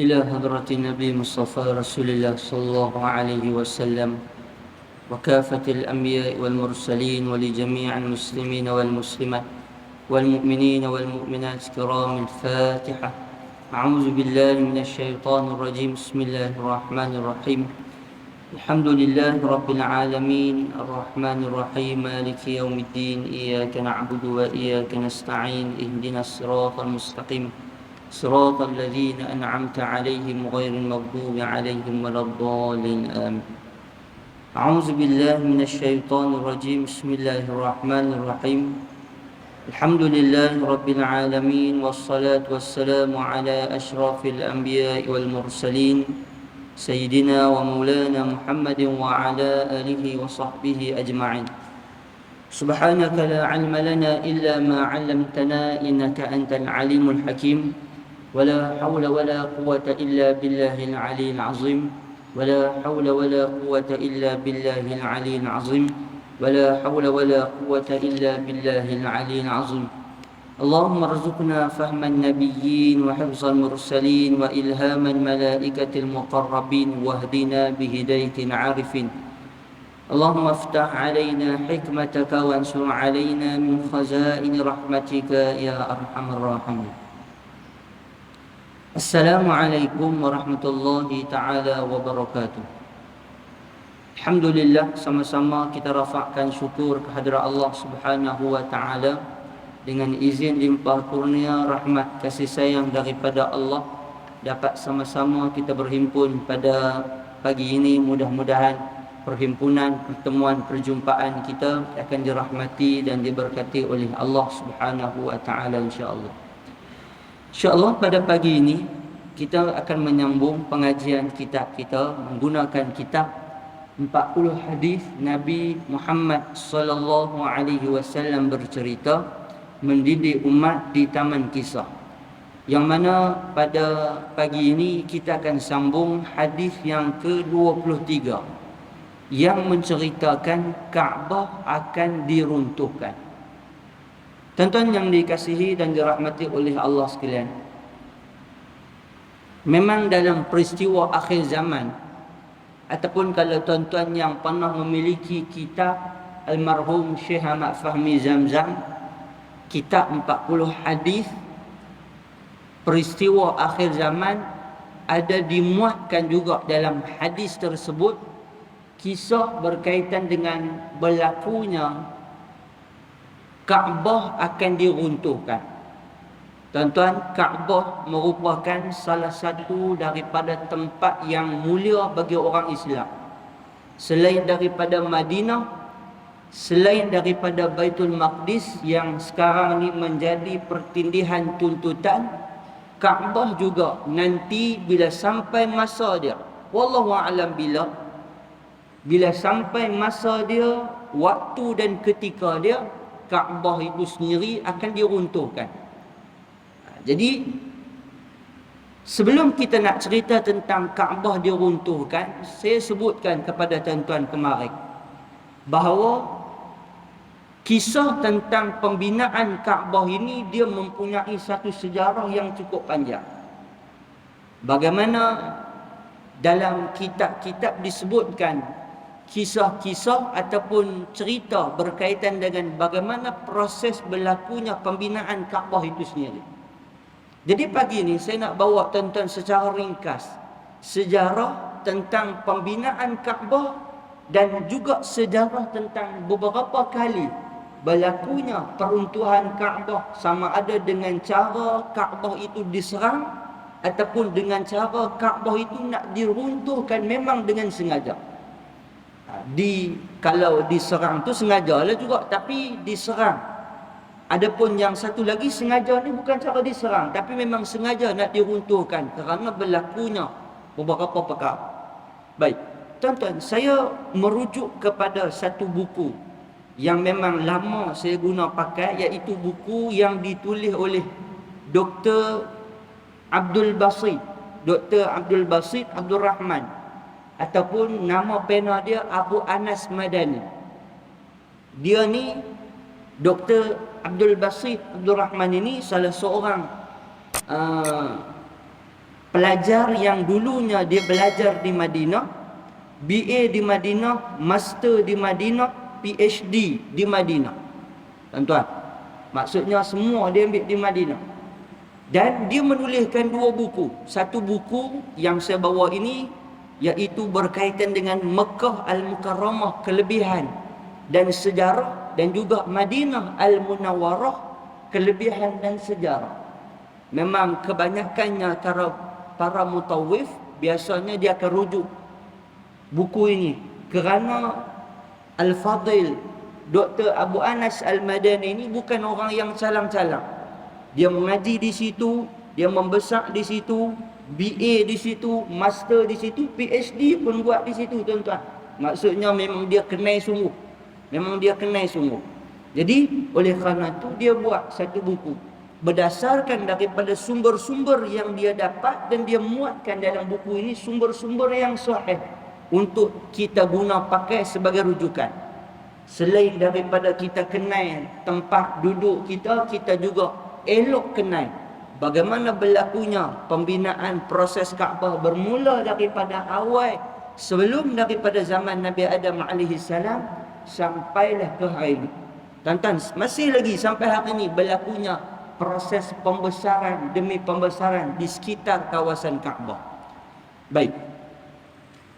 إلى حضرة النبي مصطفى رسول الله صلى الله عليه وسلم وكافة الأنبياء والمرسلين ولجميع المسلمين والمسلمات والمؤمنين والمؤمنات كرام الفاتحة. أعوذ بالله من الشيطان الرجيم. بسم الله الرحمن الرحيم. الحمد لله رب العالمين الرحمن الرحيم مالك يوم الدين. إياك نعبد وإياك نستعين. اهدنا الصراط المستقيم صراط الذين أنعمت عليهم غير المغضوب عليهم ولا الضالين آمين. أعوذ بالله من الشيطان الرجيم. بسم الله الرحمن الرحيم. الحمد لله رب العالمين والصلاة والسلام على أشرف الأنبياء والمرسلين سيدنا ومولانا محمد وعلى آله وصحبه أجمعين. سبحانك لا علم لنا إلا ما علمتنا إنك أنت العليم الحكيم. ولا حول ولا قوة إلا بالله العلي العظيم. ولا حول ولا قوة إلا بالله العلي العظيم. ولا حول ولا قوة إلا بالله العلي العظيم. اللهم ارزقنا فهم النبيين وحفظ المرسلين وإلهام الملائكة المقربين واهدنا بهداية العارفين. اللهم افتح علينا حكمتك وانشر علينا من خزائن رحمتك يا أرحم الراحمين. Assalamualaikum warahmatullahi ta'ala wabarakatuh. Alhamdulillah, sama-sama kita rafakkan syukur kehadrat Allah subhanahu wa ta'ala. Dengan izin limpah kurnia rahmat kasih sayang daripada Allah, dapat sama-sama kita berhimpun pada pagi ini. Mudah-mudahan perhimpunan, pertemuan, perjumpaan kita akan dirahmati dan diberkati oleh Allah subhanahu wa ta'ala insya-Allah. InsyaAllah pada pagi ini kita akan menyambung pengajian kitab kita menggunakan kitab 40 hadis Nabi Muhammad sallallahu alaihi wasallam bercerita mendidik umat di Taman Kisah. Yang mana pada pagi ini kita akan sambung hadis yang ke-23 yang menceritakan Kaabah akan diruntuhkan. Tuan-tuan yang dikasihi dan dirahmati oleh Allah sekalian, memang dalam peristiwa akhir zaman, ataupun kalau tuan-tuan yang pernah memiliki kitab almarhum Syekh Ahmad Fahmi Zamzam, kitab 40 hadis peristiwa akhir zaman, ada dimuatkan juga dalam hadis tersebut kisah berkaitan dengan berlakunya Kaabah akan diruntuhkan. Tuan-tuan, Kaabah merupakan salah satu daripada tempat yang mulia bagi orang Islam. Selain daripada Madinah, selain daripada Baitul Maqdis yang sekarang ni menjadi pertindihan tuntutan, Kaabah juga nanti bila sampai masa dia, wallahu a'lam, bila sampai masa dia, waktu dan ketika dia, Kaabah itu sendiri akan diruntuhkan. Jadi sebelum kita nak cerita tentang Kaabah diruntuhkan, saya sebutkan kepada tuan-tuan kemarin bahawa kisah tentang pembinaan Kaabah ini dia mempunyai satu sejarah yang cukup panjang. Bagaimana dalam kitab-kitab disebutkan kisah-kisah ataupun cerita berkaitan dengan bagaimana proses berlakunya pembinaan Kaabah itu sendiri. Jadi pagi ini saya nak bawa tuan-tuan secara ringkas sejarah tentang pembinaan Kaabah dan juga sejarah tentang beberapa kali berlakunya peruntuhan Kaabah, sama ada dengan cara Kaabah itu diserang ataupun dengan cara Kaabah itu nak diruntuhkan memang dengan sengaja. Kalau diserang tu sengaja lah juga, tapi diserang. Adapun yang satu lagi sengaja ni bukan cara diserang, tapi memang sengaja nak diruntuhkan kerana berlakunya beberapa perkara. Baik, tuan-tuan, saya merujuk kepada satu buku yang memang lama saya guna pakai, iaitu buku yang ditulis oleh Dr. Abdul Basit, Dr. Abdul Basit Abdul Rahman, ataupun nama pena dia Abu Anas Madani. Dia ni Dr. Abdul Basit Abdul Rahman ini salah seorang Pelajar yang dulunya dia belajar di Madinah, BA di Madinah, Master di Madinah, PhD di Madinah. Tuan-tuan, maksudnya semua dia ambil di Madinah. Dan dia menuliskan 2 buku. Satu buku yang saya bawa ini, iaitu berkaitan dengan Mekah Al-Mukarramah, kelebihan dan sejarah, dan juga Madinah Al-Munawwarah, kelebihan dan sejarah. Memang kebanyakannya para mutawif biasanya dia akan rujuk buku ini kerana Al-Fadil Dr. Abu Anas Al-Madani ini bukan orang yang calang-calang. Dia mengaji di situ, dia membesar di situ, BA di situ, Master di situ, PhD pun buat di situ, tuan-tuan. Maksudnya memang dia kenal sungguh. Memang dia kenal sungguh. Jadi oleh kerana itu dia buat satu buku berdasarkan daripada sumber-sumber yang dia dapat, dan dia muatkan dalam buku ini sumber-sumber yang sahih untuk kita guna pakai sebagai rujukan. Selain daripada kita kenal tempat duduk kita, kita juga elok kenal bagaimana berlakunya pembinaan proses Kaabah bermula daripada awal sebelum daripada zaman Nabi Adam AS sampailah ke hari ini. Tuan-tuan, masih lagi sampai hari ini berlakunya proses pembesaran demi pembesaran di sekitar kawasan Kaabah. Baik.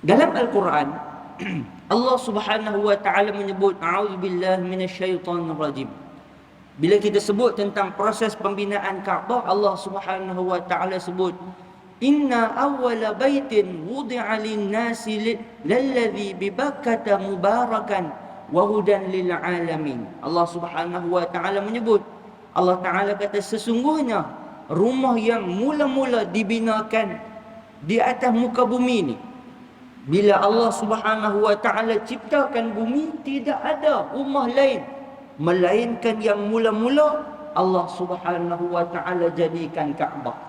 Dalam Al-Quran Allah Subhanahu wa taala menyebut a'udzubillahi minasyaitonir rajim. Bila kita sebut tentang proses pembinaan Kaabah, Allah Subhanahu wa taala sebut inna awwala baitin wudi'a lin-nasi lalladzi bi Bakkah mubarakan wa hudan lil alamin. Allah Subhanahu wa taala menyebut, Allah Ta'ala kata sesungguhnya rumah yang mula-mula dibinakan di atas muka bumi ni, bila Allah Subhanahu wa taala ciptakan bumi, tidak ada rumah lain melainkan yang mula-mula Allah Subhanahu wa taala jadikan Kaabah.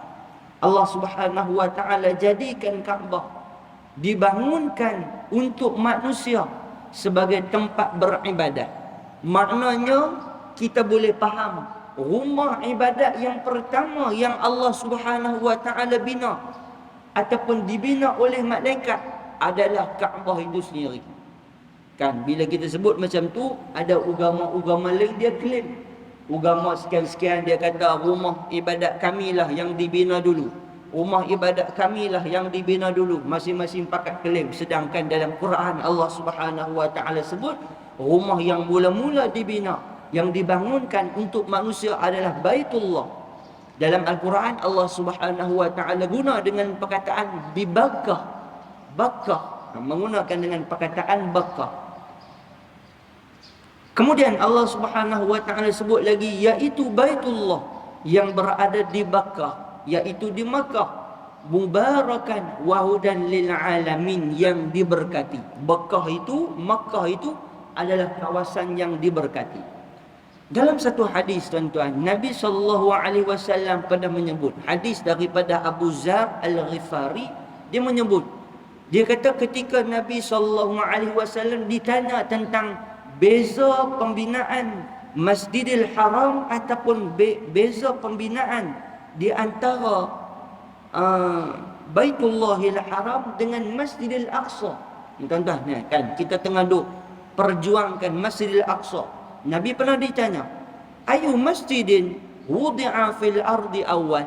Allah Subhanahu wa taala jadikan Kaabah dibangunkan untuk manusia sebagai tempat beribadat. Maknanya kita boleh faham rumah ibadat yang pertama yang Allah Subhanahu wa taala bina ataupun dibina oleh malaikat adalah Kaabah itu sendiri. Kan bila kita sebut macam tu, ada agama-agama lain dia klaim, agama sekian-sekian dia kata rumah ibadat kamilah yang dibina dulu, rumah ibadat kamilah yang dibina dulu, masing-masing pakat klaim. Sedangkan dalam Quran Allah Subhanahu wa taala sebut rumah yang mula-mula dibina, yang dibangunkan untuk manusia adalah Baitullah. Dalam Al-Quran Allah Subhanahu wa taala guna dengan perkataan bi Bakkah, menggunakan dengan perkataan Bakkah. Kemudian Allah Subhanahu wa taala sebut lagi iaitu Baitullah yang berada di Bakkah, iaitu di Makkah, mubarakan wa hudan lil alamin, yang diberkati. Makkah itu adalah kawasan yang diberkati. Dalam satu hadis, tuan-tuan, Nabi SAW pernah menyebut, hadis daripada Abu Zar Al-Ghifari, dia menyebut, dia kata ketika Nabi SAW ditanya tentang beza pembinaan Masjidil Haram ataupun beza pembinaan di antara Baitullahil Haram dengan Masjidil Aqsa. Tuan-tuan, kan kita tengah duk perjuangkan Masjidil Aqsa. Nabi pernah ditanya, ayu masjidin wudi'a fil ardi awal?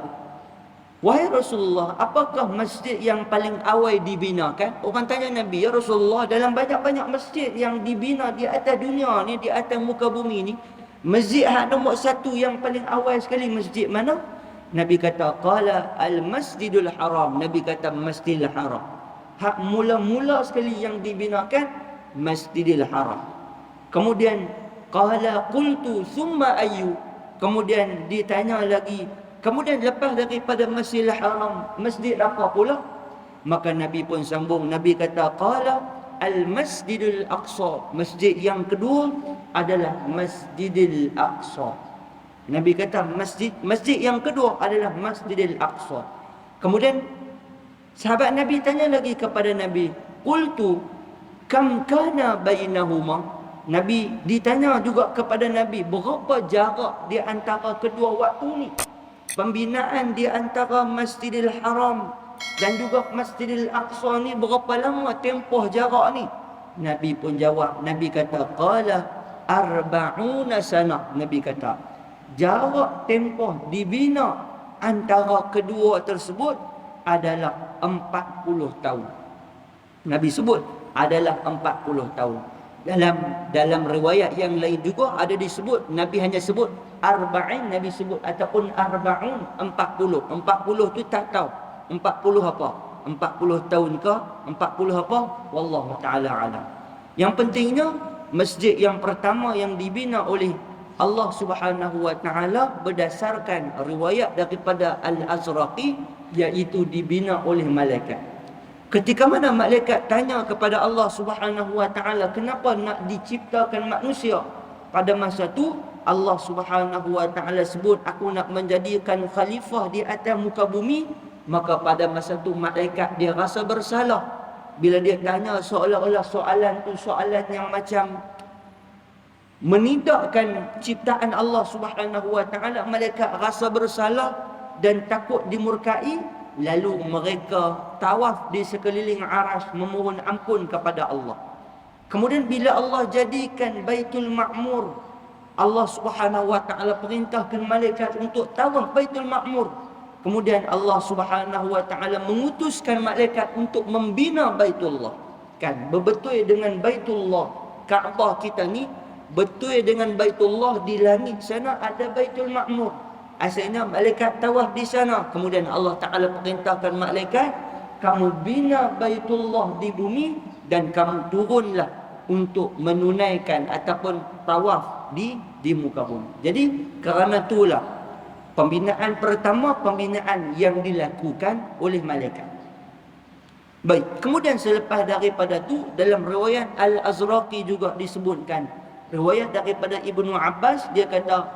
Wahai Rasulullah, apakah masjid yang paling awal dibinakan? Orang tanya Nabi, ya Rasulullah, dalam banyak-banyak masjid yang dibina di atas dunia ni, di atas muka bumi ni, masjid nombor satu yang paling awal sekali masjid mana? Nabi kata, qala al-masjidul haram. Nabi kata Masjidil Haram. Hak mula-mula sekali yang dibinakan Masjidil Haram. Kemudian qala qultu thumma ayyu. Kemudian ditanya lagi, kemudian lepas daripada Masjidil Haram, masjid apa pula? Maka Nabi pun sambung, Nabi kata qala al-Masjidul Aqsa. Masjid yang kedua adalah Masjidil Aqsa. Nabi kata masjid yang kedua adalah Masjidil Aqsa. Kemudian sahabat Nabi tanya lagi kepada Nabi, qultu kam kana bainahuma. Nabi ditanya juga kepada Nabi, berapa jarak di antara kedua waktu ni? Pembinaan di antara Masjidil Haram dan juga Masjidil Aqsa ni berapa lama tempoh jarak ni? Nabi pun jawab, Nabi kata qala arba'una sanah. Nabi kata jarak tempoh dibina antara kedua tersebut adalah 40 tahun. Nabi sebut adalah 40 tahun. Dalam riwayat yang lain juga ada disebut, Nabi hanya sebut arba'in, Nabi sebut ataupun arba'un, 40. 40 tu tak tahu 40 apa, 40 tahun ke 40 apa, wallahu taala alam. Yang pentingnya masjid yang pertama yang dibina oleh Allah Subhanahu wa taala berdasarkan riwayat daripada Al-Azraqi, iaitu dibina oleh malaikat. Ketika mana malaikat tanya kepada Allah Subhanahu wa taala, kenapa nak diciptakan manusia? Pada masa tu Allah Subhanahu wa taala sebut, aku nak menjadikan khalifah di atas muka bumi. Maka pada masa tu malaikat dia rasa bersalah bila dia tanya, seolah-olah soalan tu soalan yang macam menidakkan ciptaan Allah Subhanahu wa taala. Malaikat rasa bersalah dan takut dimurkai. Lalu mereka tawaf di sekeliling Arasy memohon ampun kepada Allah. Kemudian bila Allah jadikan Baitul Ma'mur, Allah Subhanahu wa taala perintahkan malaikat untuk tawaf Baitul Ma'mur. Kemudian Allah Subhanahu wa taala mengutuskan malaikat untuk membina Baitullah. Kan berbetul dengan Baitullah, Kaabah kita ni betul dengan Baitullah. Di langit sana ada Baitul Ma'mur. Asalnya malaikat tawaf di sana. Kemudian Allah Ta'ala perintahkan malaikat, kamu bina Baitullah di bumi dan kamu turunlah untuk menunaikan ataupun tawaf di muka bumi. Jadi kerana itulah pembinaan pertama, pembinaan yang dilakukan oleh malaikat. Baik, kemudian selepas daripada tu dalam riwayat Al-Azraqi juga disebutkan, riwayat daripada Ibnu Abbas, dia kata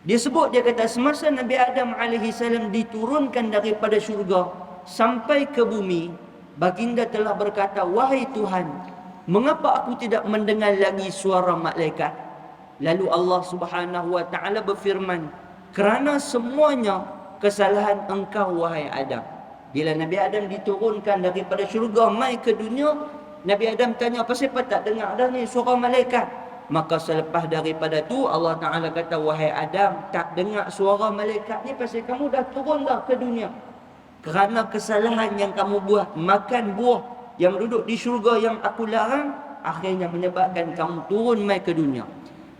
dia kata semasa Nabi Adam alaihi salam diturunkan daripada syurga sampai ke bumi, baginda telah berkata, wahai Tuhan, mengapa aku tidak mendengar lagi suara malaikat? Lalu Allah Subhanahu wa taala berfirman, kerana semuanya kesalahan engkau wahai Adam. Bila Nabi Adam diturunkan daripada syurga mai ke dunia, Nabi Adam tanya, apa sebab tak dengar dah ni suara malaikat? Maka selepas daripada tu Allah Ta'ala kata, wahai Adam, tak dengar suara malaikat ni pasal kamu dah turun dah ke dunia. Kerana kesalahan yang kamu buat, makan buah yang duduk di syurga yang aku larang, akhirnya menyebabkan kamu turun mai ke dunia.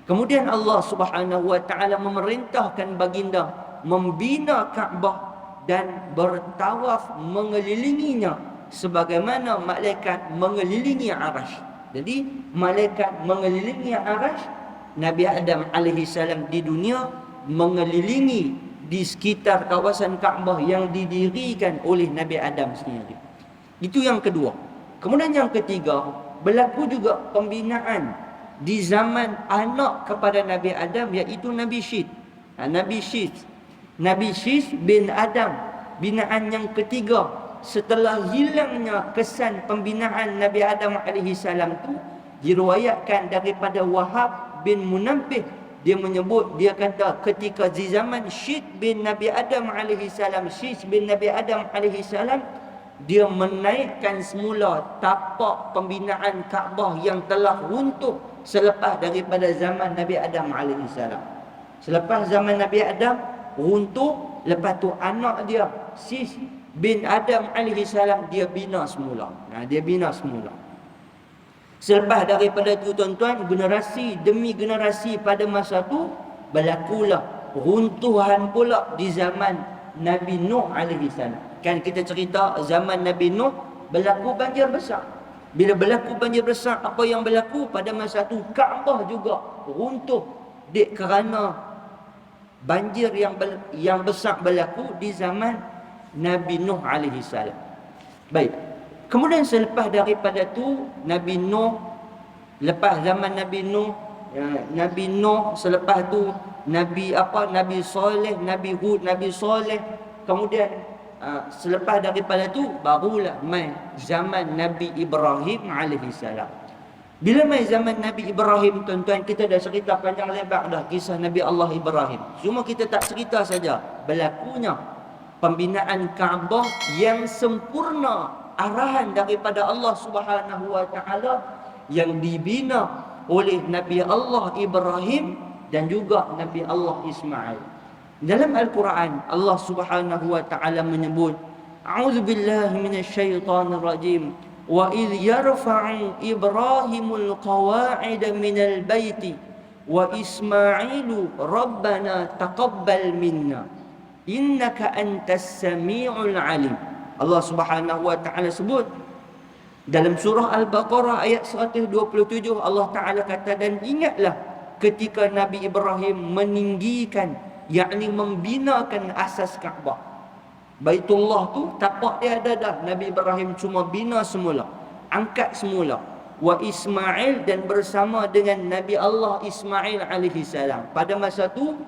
Kemudian Allah Subhanahu wa taala memerintahkan baginda membina Kaabah dan bertawaf mengelilinginya sebagaimana malaikat mengelilingi Arasy. Jadi malaikat mengelilingi Arasy, Nabi Adam alaihi salam di dunia mengelilingi di sekitar kawasan Kaabah yang didirikan oleh Nabi Adam sendiri. Itu yang kedua. Kemudian yang ketiga, berlaku juga pembinaan di zaman anak kepada Nabi Adam, iaitu Nabi Syith. Nabi Syith bin Adam, binaan yang ketiga setelah hilangnya kesan pembinaan Nabi Adam alaihi salam tu, diriwayatkan daripada Wahab bin Munabbih. Dia menyebut, dia kata ketika di zaman Syith bin Nabi Adam alaihi salam, dia menaikkan semula tapak pembinaan Kaabah yang telah runtuh selepas daripada zaman Nabi Adam alaihi salam. Selepas zaman Nabi Adam runtuh, lepas tu anak dia Syith bin Adam alaihi salam dia bina semula. Dia bina semula. Selepas daripada itu tuan-tuan, generasi demi generasi pada masa tu berlakulah runtuhan pula di zaman Nabi Nuh alaihi salam. Kan kita cerita zaman Nabi Nuh berlaku banjir besar. Bila berlaku banjir besar, apa yang berlaku pada masa tu? Kaabah juga runtuh kerana banjir yang besar berlaku di zaman Nabi Nuh alaihi salam. Baik. Kemudian selepas daripada tu Nabi Nuh, lepas zaman Nabi Nuh, selepas tu Nabi Saleh, Nabi Hud, Nabi Saleh. Kemudian selepas daripada tu barulah mai zaman Nabi Ibrahim alaihi salam. Bila mai zaman Nabi Ibrahim, tuan-tuan, kita dah cerita panjang lebar dah kisah Nabi Allah Ibrahim. Cuma kita tak cerita saja berlakunya pembinaan Kaabah yang sempurna, arahan daripada Allah Subhanahu wa taala yang dibina oleh Nabi Allah Ibrahim dan juga Nabi Allah Ismail. Dalam Al-Quran Allah Subhanahu wa taala menyebut, a'udzubillahi minasyaitonir rajim, wa idh yarfa'u Ibrahimul qawa'ida minal baiti wa Ismailu rabbana taqabbal minna innaka antas samiul alim. Allah Subhanahu wa taala sebut dalam surah Al-Baqarah ayat 127, Allah Taala kata, dan ingatlah ketika Nabi Ibrahim meninggikan, yakni membinakan asas Kaabah. Baitullah tu tapak dia ada dah, Nabi Ibrahim cuma bina semula, angkat semula. Wa Ismail, dan bersama dengan Nabi Allah Ismail alaihi salam. Pada masa tu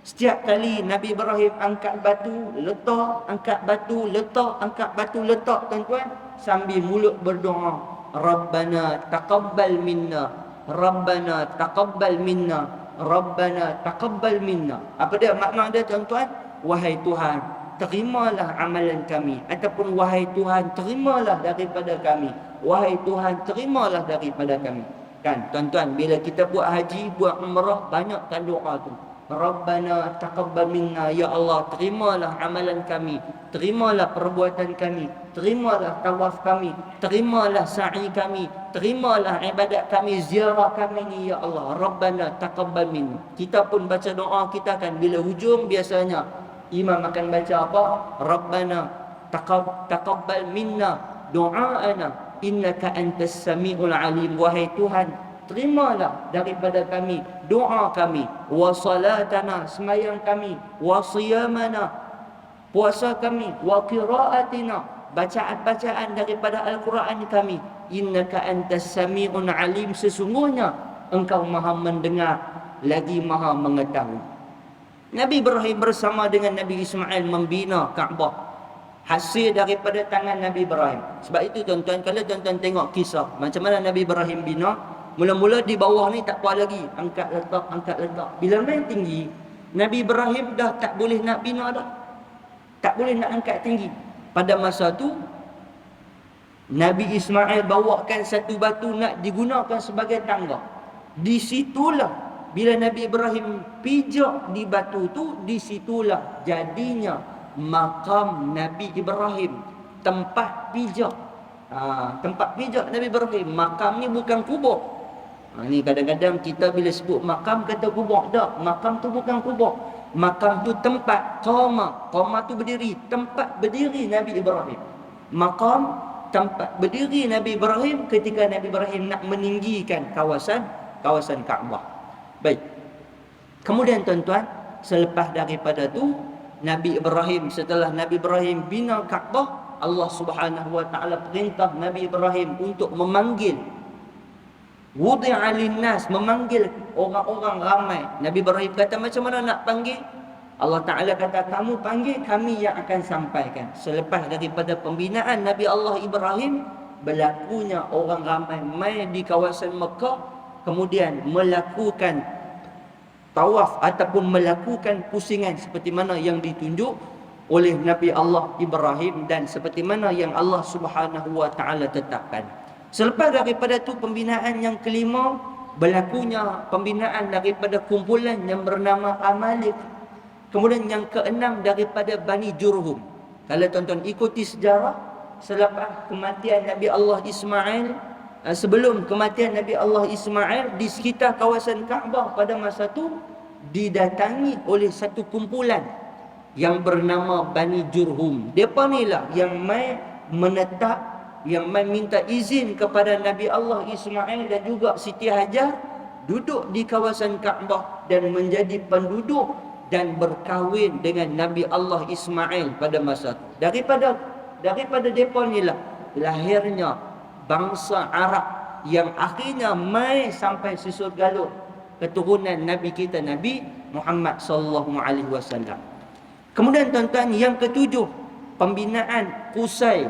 setiap kali Nabi Ibrahim angkat batu, letak, angkat batu, letak, angkat batu, letak, tuan-tuan, sambil mulut berdoa, Rabbana taqabbal minna, Rabbana taqabbal minna, Rabbana taqabbal minna. Apa dia makna dia, tuan-tuan? Wahai Tuhan, terimalah amalan kami, ataupun wahai Tuhan, terimalah daripada kami, wahai Tuhan, terimalah daripada kami. Kan tuan-tuan, bila kita buat haji, buat umrah, banyakkan doa tu, Rabbana taqabbal minna, ya Allah, terimalah amalan kami, terimalah perbuatan kami, terimalah tawaf kami, terimalah sa'i kami, terimalah ibadat kami, ziarah kami ni, ya Allah. Rabbana taqabbal minna. Kita pun baca doa kita kan, bila hujung biasanya imam akan baca apa? Rabbana taqabbal minna du'aana innaka antas samiul alim. Wahai Tuhan, terimalah daripada kami doa kami, wa salatana, semayang kami, wa siyamana, puasa kami, wa qiraatina, bacaan-bacaan daripada Al-Quran kami, innaka antas sami'un alim, sesungguhnya engkau maha mendengar lagi maha mengetahui. Nabi Ibrahim bersama dengan Nabi Ismail membina Kaabah, hasil daripada tangan Nabi Ibrahim. Sebab itu tuan-tuan, kalau tuan-tuan tengok kisah macam mana Nabi Ibrahim bina, mula-mula di bawah ni tak apa lagi, angkat letak, angkat letak. Bila main tinggi, Nabi Ibrahim dah tak boleh nak bina dah, tak boleh nak angkat tinggi. Pada masa tu Nabi Ismail bawakan satu batu nak digunakan sebagai tangga. Di situlah bila Nabi Ibrahim pijak di batu tu, di situlah jadinya makam Nabi Ibrahim, tempat pijak. Tempat pijak Nabi Ibrahim. Makam ni bukan kubur. Ni kadang-kadang kita bila sebut makam kata kubur. Tak, makam tu bukan kubur. Makam tu tempat qama. Qama tu berdiri, tempat berdiri Nabi Ibrahim. Makam, tempat berdiri Nabi Ibrahim ketika Nabi Ibrahim nak meninggikan kawasan Kaabah. Baik. Kemudian tuan-tuan, selepas daripada tu Nabi Ibrahim, setelah Nabi Ibrahim bina Kaabah, Allah Subhanahu wa taala perintah Nabi Ibrahim untuk memanggil wudi'a linnas, memanggil orang-orang ramai. Nabi Ibrahim kata, macam mana nak panggil? Allah Ta'ala kata, kamu panggil, kami yang akan sampaikan. Selepas daripada pembinaan Nabi Allah Ibrahim, berlakunya orang ramai mai di kawasan Mekah, kemudian melakukan tawaf ataupun melakukan pusingan seperti mana yang ditunjuk oleh Nabi Allah Ibrahim dan seperti mana yang Allah Subhanahu wa taala tetapkan. Selepas daripada tu pembinaan yang kelima, berlakunya pembinaan daripada kumpulan yang bernama Amalek. Kemudian yang keenam daripada Bani Jurhum. Kalau tuan-tuan ikuti sejarah, selepas kematian Nabi Allah Ismail, sebelum kematian Nabi Allah Ismail, di sekitar kawasan Kaabah pada masa tu didatangi oleh satu kumpulan yang bernama Bani Jurhum. Mereka ni lah yang mai menetap, yang mai minta izin kepada Nabi Allah Ismail dan juga Siti Hajar duduk di kawasan Kaabah dan menjadi penduduk dan berkahwin dengan Nabi Allah Ismail pada masa itu. Daripada mereka ni lah lahirnya bangsa Arab yang akhirnya mai sampai susur galur keturunan Nabi kita Nabi Muhammad sallallahu alaihi wasallam. Kemudian tuan-tuan, yang ketujuh, pembinaan Qusay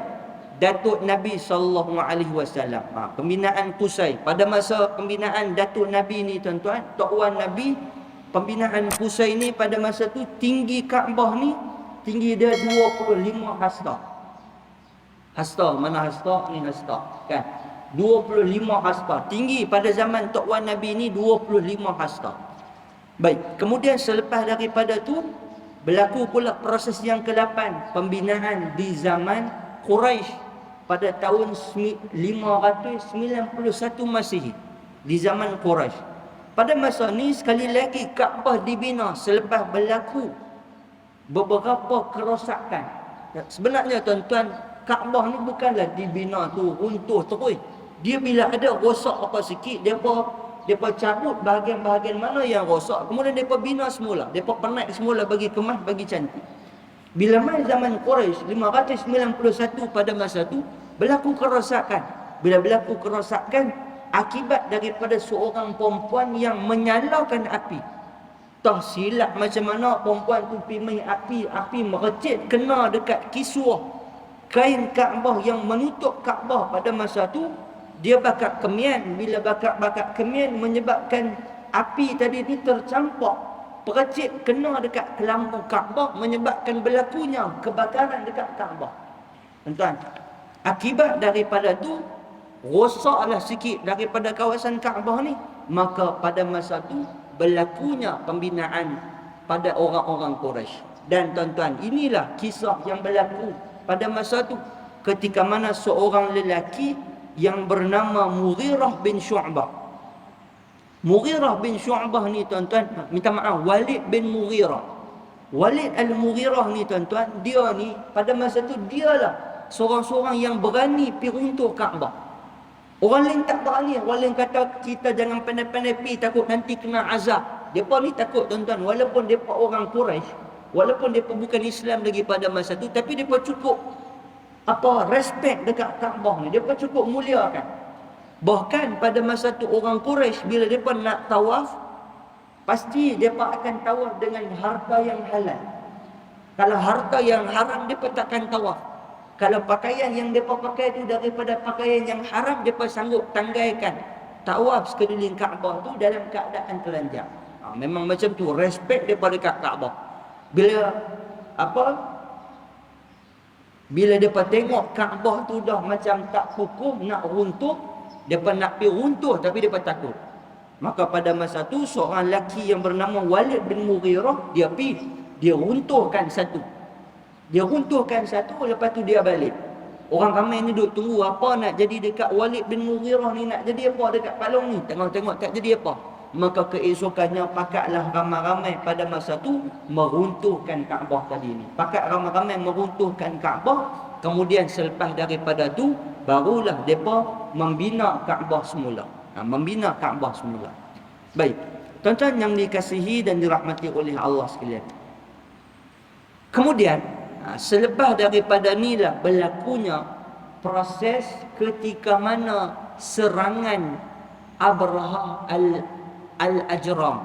Datuk Nabi sallallahu alaihi wasallam. Pembinaan Qusay. Pada masa pembinaan Datuk Nabi ni tuan-tuan, Tok Wan Nabi, pembinaan Qusay ni pada masa tu tinggi Kaabah ni tinggi dia 25 hasta. Hasta, mana hasta? Ni hasta, kan? 25 hasta. Tinggi pada zaman Tok Wan Nabi ni 25 hasta. Baik, kemudian selepas daripada tu berlaku pula proses yang ke-8, pembinaan di zaman Quraisy pada tahun 591 Masihi, di zaman Quraisy. Pada masa ni sekali lagi Kaabah dibina selepas berlaku beberapa kerosakan. Sebenarnya tuan-tuan, Kaabah ni bukanlah dibina tu runtuh terus. Dia bila ada rosak apa sikit, depa cabut bahagian-bahagian mana yang rosak, kemudian depa bina semula, depa penat semula bagi kemas, bagi cantik. Bila mai zaman Quraisy 591 pada masa tu berlaku kerosakan. Bila berlaku kerosakan akibat daripada seorang perempuan yang menyalakan api. Tak silap macam mana perempuan tu pergi main api merecit kena dekat kiswah kain Kaabah yang menutup Kaabah pada masa tu. Dia bakar kemian. Bila bakar kemian menyebabkan api tadi ni tercampak, percik kena dekat lampu Kaabah, menyebabkan berlakunya kebakaran dekat Kaabah. Tuan-tuan, akibat daripada tu rosaklah sikit daripada kawasan Kaabah ni. Maka pada masa tu berlakunya pembinaan pada orang-orang Quraisy. Dan tuan-tuan, inilah kisah yang berlaku pada masa tu, ketika mana seorang lelaki yang bernama Mughirah bin Syu'bah. Mughirah bin Syu'bah ni tuan-tuan, minta maaf, Walid bin Mughirah. Walid al-Mughirah ni tuan-tuan, dia ni pada masa tu dialah seorang-seorang yang berani pergi runtuh Kaabah. Orang lain tak berani. Orang lain kata kita jangan pandai-pandai pergi, takut nanti kena azab. Depa ni takut tuan-tuan, walaupun depa orang Quraisy, walaupun depa bukan Islam lagi pada masa tu, tapi depa cukup respect dekat Kaabah ni, depa cukup muliakan. Bahkan pada masa tu orang Quraisy bila depa nak tawaf, pasti depa akan tawaf dengan harta yang halal. Kalau harta yang haram depa takkan tawaf. Kalau pakaian yang depa pakai tu daripada pakaian yang haram, depa sanggup tanggaikan tawaf sekeliling Kaabah tu dalam keadaan telanjang. Memang macam tu respect depa dekat Kaabah. Bila depa tengok Kaabah tu dah macam tak kukuh, nak runtuh, depa nak pergi runtuh tapi depa takut. Maka pada masa tu seorang lelaki yang bernama Walid bin Mughirah, dia pergi, dia runtuhkan satu. Lepas tu dia balik. Orang ramai ni duk tunggu apa nak jadi dekat Walid bin Mughirah ni, nak jadi apa dekat Palong ni. Tengok tak jadi apa. Maka keesokannya pakatlah ramai-ramai pada masa tu meruntuhkan Kaabah tadi ni. Pakat ramai-ramai meruntuhkan Kaabah. Kemudian selepas daripada tu barulah depa membina Kaabah semula. Membina Kaabah semula. Baik, tuan-tuan yang dikasihi dan dirahmati oleh Allah sekalian. Kemudian selepas daripada inilah berlakunya proses ketika mana serangan Abrahah al-Ajram,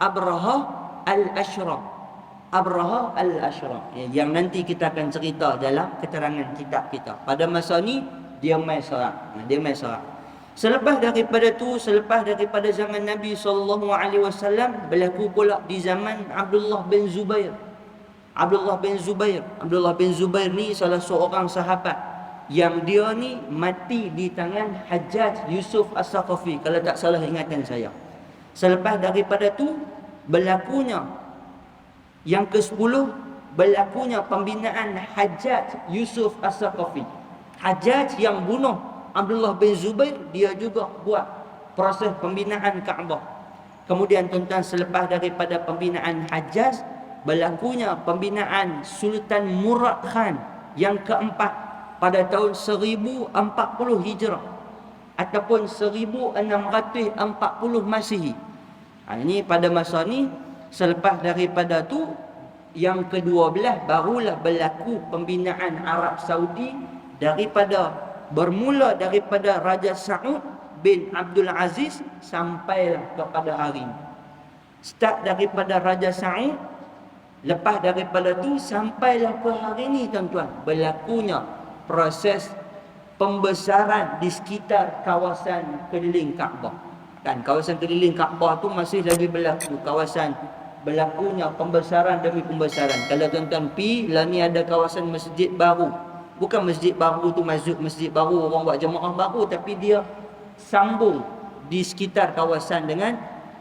Abrahah al-Ashram, yang nanti kita akan cerita dalam keterangan kitab kita. Pada masa ni dia mai serang. Selepas daripada zaman Nabi SAW, berlaku pula di zaman Abdullah bin Zubair. Abdullah bin Zubair ni salah seorang sahabat yang dia ni mati di tangan Hajjaj Yusuf As-Saqafi, kalau tak salah ingatan saya. Selepas daripada tu berlakunya yang ke-10, berlakunya pembinaan Hajjaj Yusuf As-Saqafi. Hajjaj yang bunuh Abdullah bin Zubair, dia juga buat proses pembinaan Kaabah. Kemudian tuan-tuan, selepas daripada pembinaan Hajjaj, berlakunya pembinaan Sultan Murad Khan yang keempat pada tahun 1040 Hijrah ataupun 1640 Masihi. Ini pada masa ni. Selepas daripada tu yang ke-12 barulah berlaku pembinaan Arab Saudi, bermula daripada Raja Saud bin Abdul Aziz sampailah kepada hari ini. Start daripada Raja Saud, lepas daripada tu sampailah ke hari ini tuan-tuan, berlakunya proses pembesaran di sekitar kawasan keliling Kaabah. Kan kawasan keliling Kaabah tu masih lagi berlaku, kawasan berlakunya pembesaran demi pembesaran. Kalau tuan-tuan pi, lah ni ada kawasan masjid baru. Bukan masjid baru tu masjid baru orang buat jemaah baru, tapi dia sambung di sekitar kawasan dengan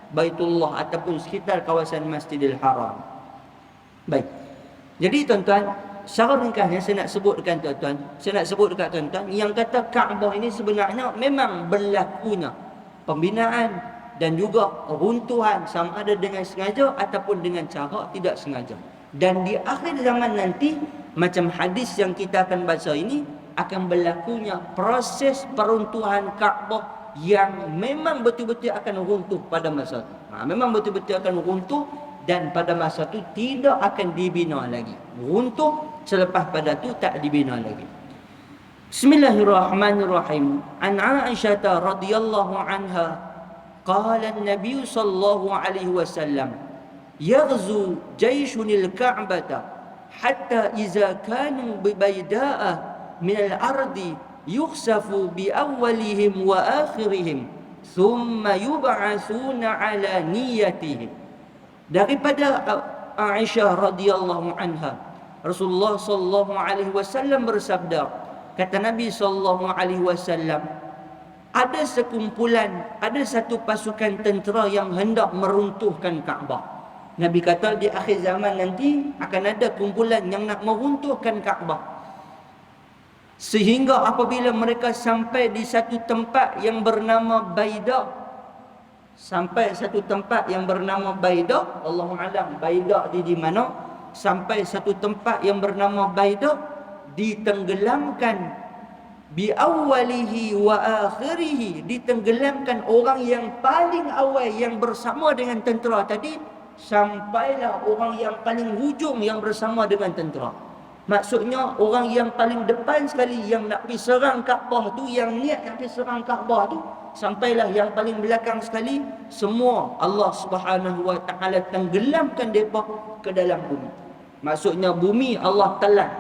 Baitullah ataupun sekitar kawasan Masjidil Haram. Baik. Jadi tuan-tuan, secara ringkasnya saya nak sebut dekat tuan-tuan, yang kata Kaabah ini sebenarnya memang berlakunya pembinaan dan juga runtuhan sama ada dengan sengaja ataupun dengan cara tidak sengaja. Dan di akhir zaman nanti, macam hadis yang kita akan baca ini, akan berlakunya proses peruntuhan Kaabah yang memang betul-betul akan runtuh pada masa itu. Memang betul-betul akan runtuh dan pada masa itu tidak akan dibina lagi. Runtuh, selepas pada itu tak dibina lagi. Bismillahirrahmanirrahim. An Aisyah radhiyallahu anha qala an-nabiy sallallahu alaihi wasallam yaghzu jayshun al-ka'bah hatta idza kanu bi bayda'ah min al-ardi yukhsafu bi awwalihim wa akhirihim thumma yub'atsuna ala niyyatihim. Daripada Aisyah radhiyallahu anha, Rasulullah sallallahu alaihi wasallam bersabda, kata Nabi sallallahu alaihi wasallam, ada satu pasukan tentera yang hendak meruntuhkan Kaabah. Nabi kata di akhir zaman nanti akan ada kumpulan yang nak meruntuhkan Kaabah. Sehingga apabila mereka sampai di satu tempat yang bernama Baidah, Allahu alam Baidah di mana, sampai satu tempat yang bernama Baidah, ditenggelamkan bi awwalihi wa akhirihi, ditenggelamkan orang yang paling awal yang bersama dengan tentera tadi, sampailah orang yang paling hujung yang bersama dengan tentera. Maksudnya orang yang paling depan sekali yang nak pergi serang Kaabah tu, yang niat nak pergi serang Kaabah tu, sampailah yang paling belakang sekali, semua Allah Subhanahu wa taala tenggelamkan depa ke dalam bumi. Maksudnya bumi Allah telan.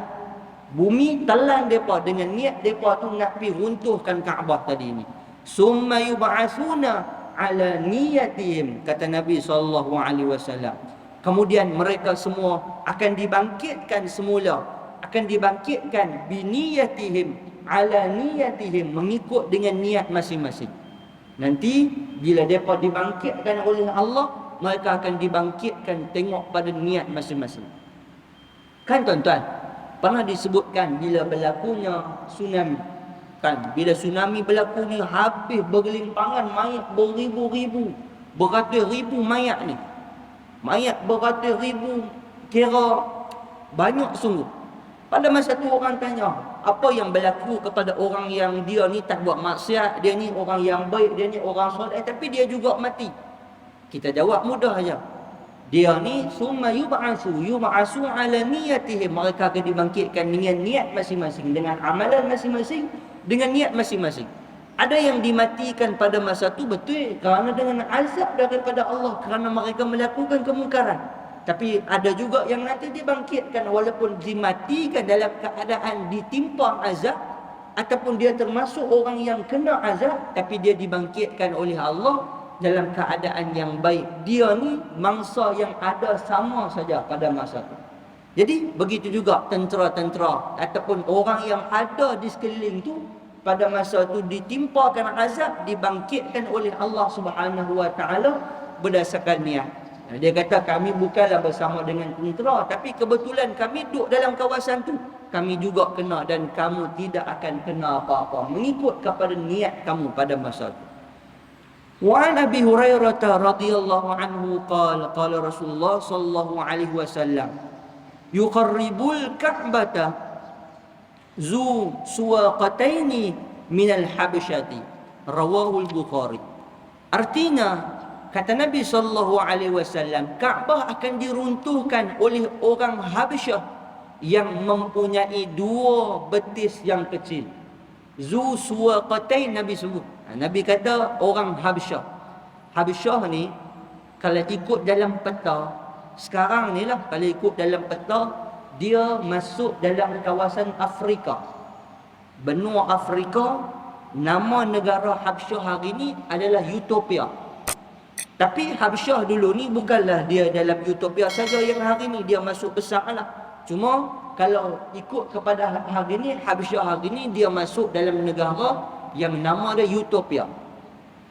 Bumi telan depa dengan niat depa tu nak pergi runtuhkan Kaabah tadi ni. Summa yub'atsuna ala niyatihim, kata Nabi sallallahu alaihi wasallam. Kemudian mereka semua akan dibangkitkan semula, akan dibangkitkan biniyatihim ala niyatihim, mengikut dengan niat masing-masing. Nanti bila mereka dibangkitkan oleh Allah, mereka akan dibangkitkan tengok pada niat masing-masing. Kan tuan-tuan, pernah disebutkan bila berlakunya tsunami, kan bila tsunami berlaku ni, habis bergelimpangan mayat beribu-ribu, beratus ribu mayat ni. Mayat beratus ribu, kira banyak sungguh. Pada masa tu orang tanya, apa yang berlaku kepada orang yang dia ni tak buat maksiat, dia ni orang yang baik, dia ni orang soleh, tapi dia juga mati? Kita jawab mudah aja. Dia ni summa yub'asu ala niyatihim, mereka akan dibangkitkan dengan niat masing-masing, dengan amalan masing-masing, dengan niat masing-masing. Ada yang dimatikan pada masa tu betul kerana dengan azab daripada Allah, kerana mereka melakukan kemungkaran. Tapi ada juga yang nanti dibangkitkan walaupun dimatikan dalam keadaan ditimpa azab, ataupun dia termasuk orang yang kena azab, tapi dia dibangkitkan oleh Allah dalam keadaan yang baik. Dia ni mangsa yang ada sama saja pada masa itu. Jadi begitu juga tentera-tentera ataupun orang yang ada di sekeliling tu, pada masa itu ditimpakan azab, dibangkitkan oleh Allah Subhanahu wa taala berdasarkan niat. Dia kata kami bukanlah bersama dengan tentera, tapi kebetulan kami duduk dalam kawasan tu, kami juga kena, dan kamu tidak akan kena apa-apa mengikut kepada niat kamu pada masa itu. Wa an Abi Hurairah radhiyallahu anhu qala qala Rasulullah sallallahu alaihi wasallam yuqarribul ka'bata zu suwaqataini min al-habsyati, rawahu al-Bukhari. Artinya, kata Nabi sallallahu alaihi wasallam, Kaabah akan diruntuhkan oleh orang Habsyah yang mempunyai dua betis yang kecil. Zu suwaqatain Nabi sebut. Nabi kata orang Habsyah. Habsyah ni kalau ikut dalam peta sekarang ni lah, kalau ikut dalam peta, dia masuk dalam kawasan Afrika. Benua Afrika. Nama negara Habsyah hari ni adalah Utopia. Tapi Habsyah dulu ni bukanlah dia dalam utopia saja yang hari ni dia masuk besar lah. Cuma kalau ikut kepada hari ni, Habsyah hari ni dia masuk dalam negara yang nama dia utopia.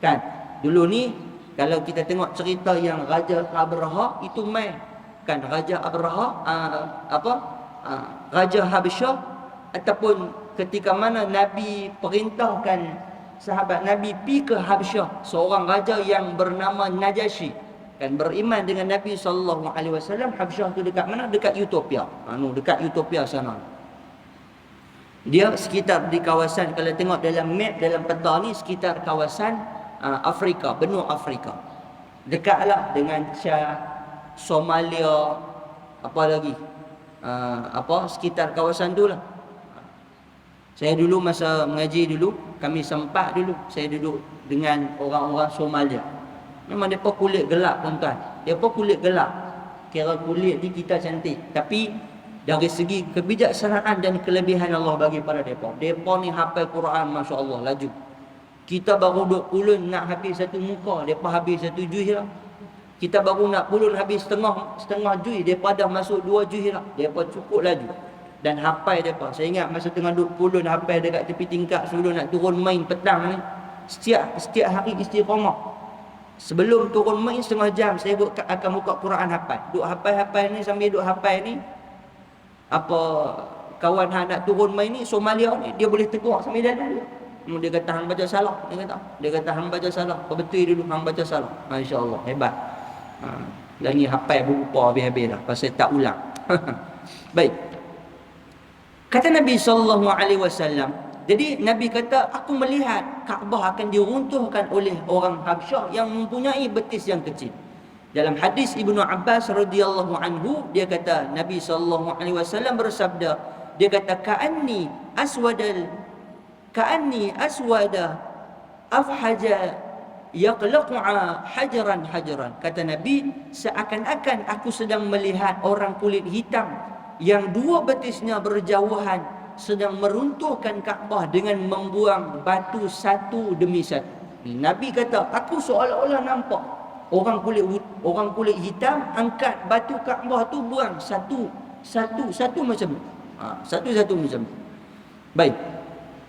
Kan? Dulu ni kalau kita tengok cerita yang Raja Abraha itu main. Kan Raja Abraha Raja Habsyah, ataupun ketika mana Nabi perintahkan sahabat Nabi pi ke Habsyah, seorang raja yang bernama Najasyi, kan beriman dengan Nabi SAW. Habsyah tu dekat mana? Dekat Utopia. Dekat Utopia sana. Dia sekitar di kawasan, kalau tengok dalam map, dalam peta ni, sekitar kawasan Afrika, benua Afrika. Dekatlah dengan Chad, Somalia, apa lagi? Sekitar kawasan tu lah. Saya dulu masa mengaji dulu, kami sempat dulu saya duduk dengan orang-orang Somalia. Memang mereka kulit gelap tuan-tuan. Mereka kulit gelap. Kira kulit ni kita cantik. Tapi dari segi kebijaksanaan dan kelebihan Allah bagi pada mereka. Mereka ni hafal Quran, Masya Allah, laju. Kita baru duduk pulun nak habis satu muka, mereka habis satu juih lah. Kita baru nak pulun habis setengah juih, mereka dah masuk 2 juih lah. Mereka cukup laju. Dan hafal mereka. Saya ingat masa tengah duduk pulun hafal dekat tepi tingkap sebelum nak turun main petang ni. Setiap hari istiqamah. Sebelum turun main setengah jam saya akan buka Quran hafal. Duk hafal ni, sambil duk hafal ni, kawan hang nak turun main ni Somalia ni, dia boleh tegur sambil jalan. Dia kata hang baca salah. Dia kata hang baca salah. Betul dulu hang baca salah. Masya-Allah, hebat. Dan ni hafal berupa habis-habis dah pasal tak ulang. Baik. Kata Nabi SAW, jadi Nabi kata, aku melihat Kaabah akan diruntuhkan oleh orang Habsyah yang mempunyai betis yang kecil. Dalam hadis Ibnu Abbas radhiyallahu anhu, dia kata Nabi SAW bersabda, dia kata ka'anni aswada afhaja yaqlaqa hajaran. Kata Nabi, seakan-akan aku sedang melihat orang kulit hitam yang 2 betisnya berjauhan sedang meruntuhkan Kaabah dengan membuang batu satu demi satu. Nabi kata, aku seolah-olah nampak orang kulit hitam angkat batu Kaabah tu, buang satu macam tu. Satu-satu macam tu. Baik.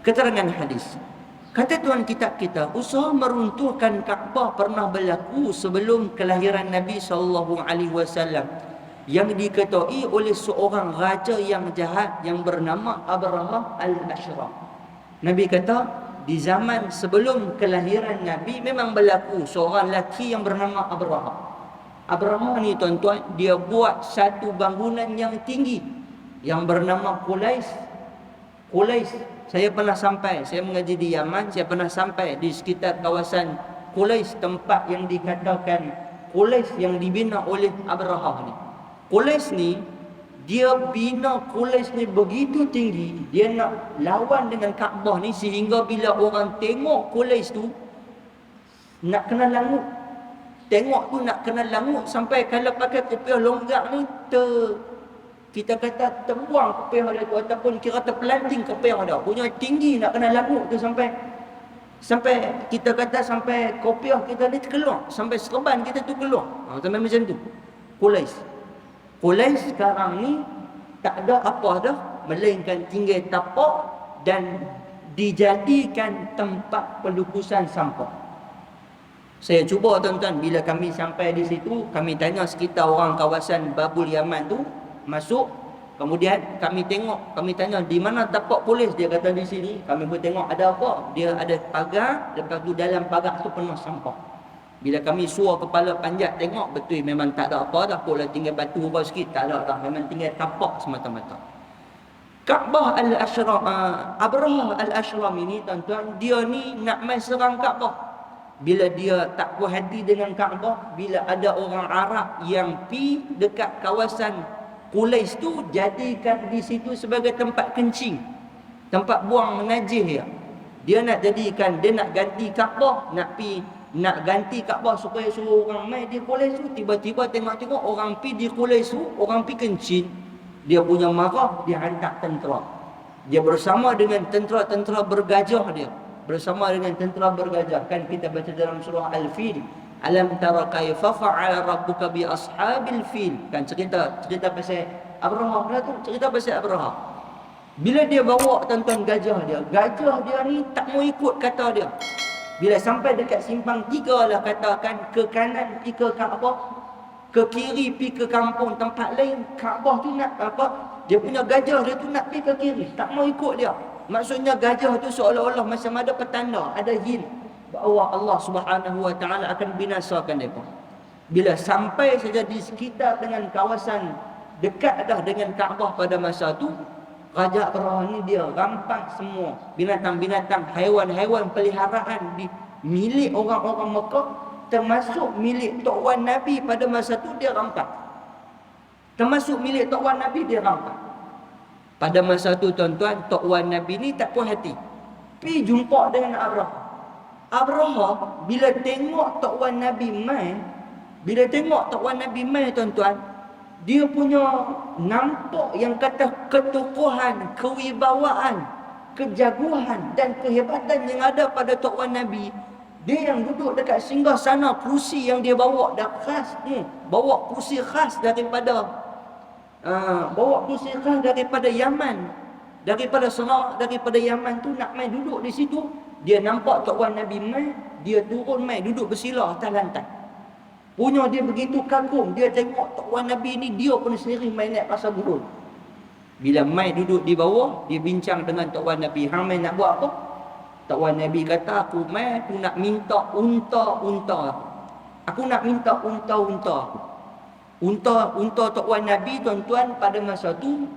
Keterangan hadis. Kata tuan kitab kita, usaha meruntuhkan Kaabah pernah berlaku sebelum kelahiran Nabi SAW, yang diketuai oleh seorang raja yang jahat yang bernama Abraha al-Ashraf. Nabi kata, di zaman sebelum kelahiran Nabi memang berlaku seorang lelaki yang bernama Abraha. Abraha ni tuan-tuan, dia buat satu bangunan yang tinggi yang bernama Qulais. Saya pernah sampai, saya mengaji di Yaman, saya pernah sampai di sekitar kawasan Qulais, tempat yang dikatakan Qulais yang dibina oleh Abraha ni. Qulais ni, dia bina Qulais ni begitu tinggi, dia nak lawan dengan Kaabah ni, sehingga bila orang tengok Qulais tu nak kena langut. Tengok tu nak kena langut, sampai kalau pakai kopiah longgak ni kita kata terbuang kopiah dia tu, ataupun kira terpelanting kopiah dia. Punya tinggi nak kena langut tu, sampai kita kata sampai kopiah kita ni terkeluar, sampai serban kita tu keluar. Sampai macam tu. Qulais sekarang ni tak ada apa dah melainkan tinggal tapak dan dijadikan tempat pelukusan sampah. Saya cuba tuan-tuan, bila kami sampai di situ, kami tanya sekitar orang kawasan Babul Yaman tu, masuk, kemudian kami tanya di mana tapak polis, dia kata di sini. Kami pun tengok ada apa, dia ada pagar, lepas tu dalam pagar tu penuh sampah. Bila kami suar kepala panjat tengok, betul memang tak ada apa dah, pula tinggal batu ubah sikit, tak ada dah, memang tinggal tapak semata-mata. Kaabah al-Ashraf, Abraha al-Ashraf ini tuan-tuan, dia ni nak main serang Kaabah. Bila dia tak puas hati dengan Kaabah, bila ada orang Arab yang pi dekat kawasan Qulais tu, jadikan di situ sebagai tempat kencing, tempat buang najis. Dia nak jadikan, dia nak ganti Kaabah, nak ganti Kaabah supaya suruh orang mai di Qulais tu. Tiba-tiba tengok orang pi di Qulais tu, orang pi kencing. Dia punya marah, dia hantar tentera. Dia bersama dengan tentera bergajah dia. Bersama dengan tentera bergajah. Kan kita baca dalam surah Al-Fil, Alam tara kaifa fa'ala rabbuka bi ashabil fil. Kan cerita pasal Abraha lah tu, cerita pasal Abraha. Bila dia bawa tuan-tuan gajah dia ni tak mau ikut kata dia. Bila sampai dekat simpang 3 lah katakan, ke kanan pergi ke Kaabah, ke kiri pergi ke kampung tempat lain. Kaabah tu nak apa? Dia punya gajah dia tu nak pergi ke kiri, tak mau ikut dia. Maksudnya gajah tu seolah-olah macam ada petanda, ada hint bahawa Allah Subhanahu Wa Taala akan binasakan mereka. Bila sampai saja di sekitar dengan kawasan dekat dah dengan Kaabah pada masa tu, Raja Abraha ni dia rampas semua binatang-binatang, haiwan-haiwan peliharaan di milik orang-orang Mekah, termasuk milik Tok Wan Nabi pada masa tu dia rampas. Termasuk milik Tok Wan Nabi dia rampas. Pada masa tu tuan-tuan, Tok Wan Nabi ni tak puas hati, pergi jumpa dengan Abraha. Abraha bila tengok Tok Wan Nabi mai, tuan-tuan, dia punya nampak yang kata ketokohan, kewibawaan, kejaguhan dan kehebatan yang ada pada Tok Wan Nabi. Dia yang duduk dekat singgasana, kerusi yang dia bawa dah khas ni, bawa kerusi khas daripada Yaman, daripada Sarawak, daripada Yaman tu, nak mai duduk di situ. Dia nampak Tok Wan Nabi mai, dia turun mai duduk bersila atas lantai. Punya dia begitu kagum, dia tengok Tok Wan Nabi ni, dia pun sendiri main naik pasal burung. Bila mai duduk di bawah, dia bincang dengan Tok Wan Nabi, hang mai nak buat apa? Tok Wan Nabi kata, aku nak minta unta-unta. Aku nak minta unta-unta. Unta Tok Wan Nabi, tuan-tuan, pada masa tu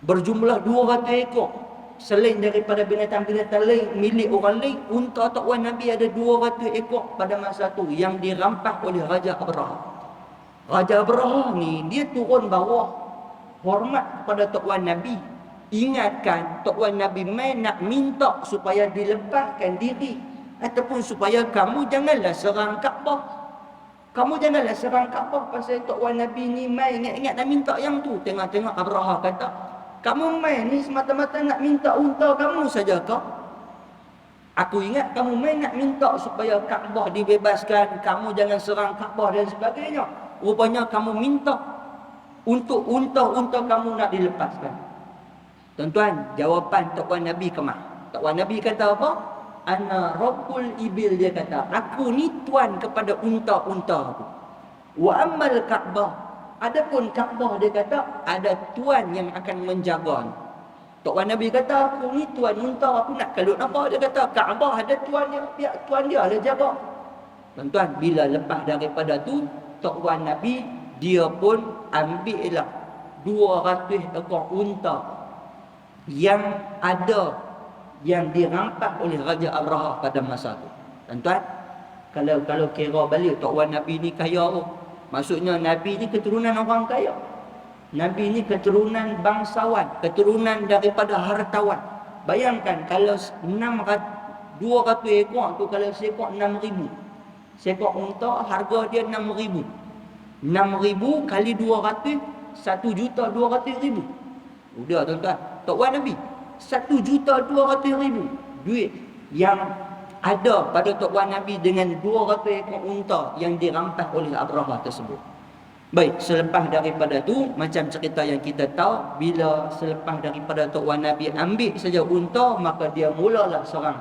berjumlah 200 ekor. Selain daripada binatang-binatang lain milik orang lain, unta Tok Wan Nabi ada 200 ekor pada masa tu yang dirampas oleh Raja Abraha. Raja Abraha ni dia turun bawah, hormat kepada Tok Wan Nabi, ingatkan Tok Wan Nabi mai nak minta supaya dilepaskan diri, ataupun supaya kamu janganlah serang Kaabah. Kamu janganlah serang Kaabah pasal Tok Wan Nabi ni mai ingat-ingat nak minta yang tu. Tengok-tengok Abraha kata, kamu main ni semata-mata nak minta unta kamu saja kah? Aku ingat kamu main nak minta supaya Kaabah dibebaskan, kamu jangan serang Kaabah dan sebagainya. Rupanya kamu minta untuk unta-unta kamu nak dilepaskan. Tuan-tuan, jawapan Tok Wan Nabi kemah. Tok Wan Nabi kata apa? Ana Rabbul Ibil, dia kata, aku ni tuan kepada unta-unta aku. Wa ammal Kaabah, adapun Kaabah, dia kata, ada tuan yang akan menjaga. Tok Wan Nabi kata, aku ni tuan unta, aku nak kalut apa? Dia kata, Kaabah ada tuan dia, biar tuan dia lah jaga. Tuan-tuan, bila lepas daripada tu, Tok Wan Nabi dia pun ambil lah 200 ekor unta yang ada, yang dirampas oleh Raja Abraha pada masa tu. Tuan-tuan, kalau kira balik, Tok Wan Nabi ni kaya. Maksudnya Nabi ni keturunan orang kaya. Nabi ni keturunan bangsawan, keturunan daripada hartawan. Bayangkan kalau 200 ekor tu, kalau seekor 6,000. Seekor unta harga dia 6,000. 6,000 kali 200, 1,200,000. Udah tuan-tuan, Tok Wan Nabi 1,200,000 duit yang ada pada Tok Wan Nabi dengan 200 ekor unta yang dirampas oleh Abraha tersebut. Baik, selepas daripada tu, macam cerita yang kita tahu, bila selepas daripada Tok Wan Nabi ambil saja unta, maka dia mulalah serang